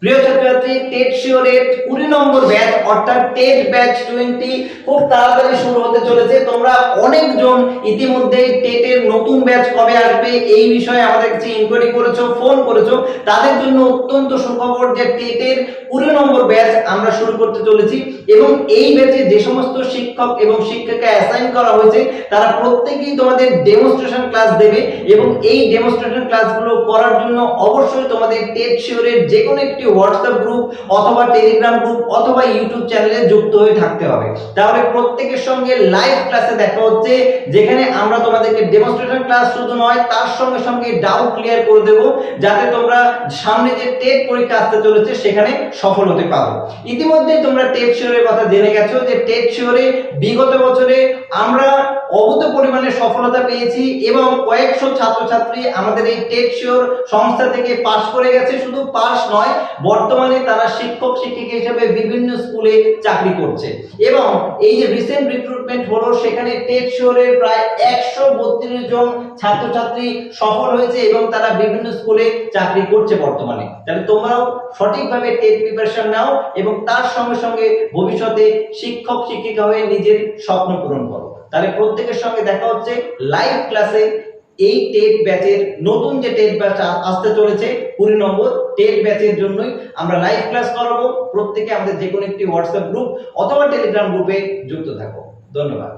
প্রিয় ছাত্রছাত্রী, টেট শিওরের 20 নম্বর ব্যাচ অর্থাৎ টেট ব্যাচ 20 খুব তাড়াতাড়ি শুরু হতে চলেছে। তোমরা অনেকজন ইতিমধ্যে টেটের নতুন ব্যাচ কবে আসবে এই বিষয়ে আমাদের কাছে ইনকোয়ারি করেছো, ফোন করেছো। তাদের জন্য অত্যন্ত সুখবর যে টেটের 20 নম্বর ব্যাচ আমরা শুরু করতে চলেছি এবং এই ব্যাচে যে সমস্ত শিক্ষক এবং শিক্ষিকা অ্যাসাইন করা হয়েছে তারা প্রত্যেকেই তোমাদের ডেমনস্ট্রেশন ক্লাস দেবে এবং এই ডেমনস্ট্রেশন ক্লাসগুলো করার জন্য অবশ্যই তোমাদের টেট শিওরের যে কোনো একটি হোয়াটসঅ্যাপ গ্রুপ অথবা টেলিগ্রাম গ্রুপ অথবা ইউটিউব চ্যানেলে যুক্ত হয়ে থাকতে হবে। তাহলে প্রত্যেকের সঙ্গে লাইভ ক্লাসে দেখা হচ্ছে, যেখানে আমরা তোমাদেরকে ডেমনস্ট্রেশন ক্লাস শুধু নয় তার সঙ্গে সঙ্গে ডাউট ক্লিয়ার করে দেব, যাতে তোমরা সামনে যে টেট পরীক্ষা আসতে চলেছে সেখানে সফল হতে পারো। ইতিমধ্যে তোমরা টেট শিওরের কথা জেনে গেছো যে টেট শিওরে বিগত বছরে আমরা অভূত পরিমাণে সফলতা পেয়েছি এবং কয়েকশো ছাত্রছাত্রী আমাদের এই টেট শিওর সংস্থা থেকে পাশ করে গেছে। শুধু পাশ নয়, বর্তমানে তারা শিক্ষক শিক্ষিকা হিসেবে বিভিন্ন স্কুলে চাকরি করছে এবং এই যে রিসেন্ট রিক্রুটমেন্ট হলো সেখানে টেট শিওরের প্রায় 132 জন ছাত্রছাত্রী সফল হয়েছে এবং তারা বিভিন্ন স্কুলে চাকরি করছে বর্তমানে। তাহলে তোমরাও সঠিকভাবে টেট প্রিপারেশন নাও এবং তার সঙ্গে সঙ্গে ভবিষ্যতে শিক্ষক শিক্ষিকা হয়ে নিজের স্বপ্ন পূরণ করো। তাহলে প্রত্যেকের সঙ্গে দেখা হচ্ছে লাইভ ক্লাসে। এই টেট ব্যাচের নতুন যে টেট ব্যাচ আসতে চলেছে 20 নম্বর টেট ব্যাচের জন্যই আমরা লাইভ ক্লাস করাবো। প্রত্যেকে আমাদের যে কোনো একটি হোয়াটসঅ্যাপ গ্রুপ অথবা টেলিগ্রাম গ্রুপে যুক্ত থাকো। ধন্যবাদ।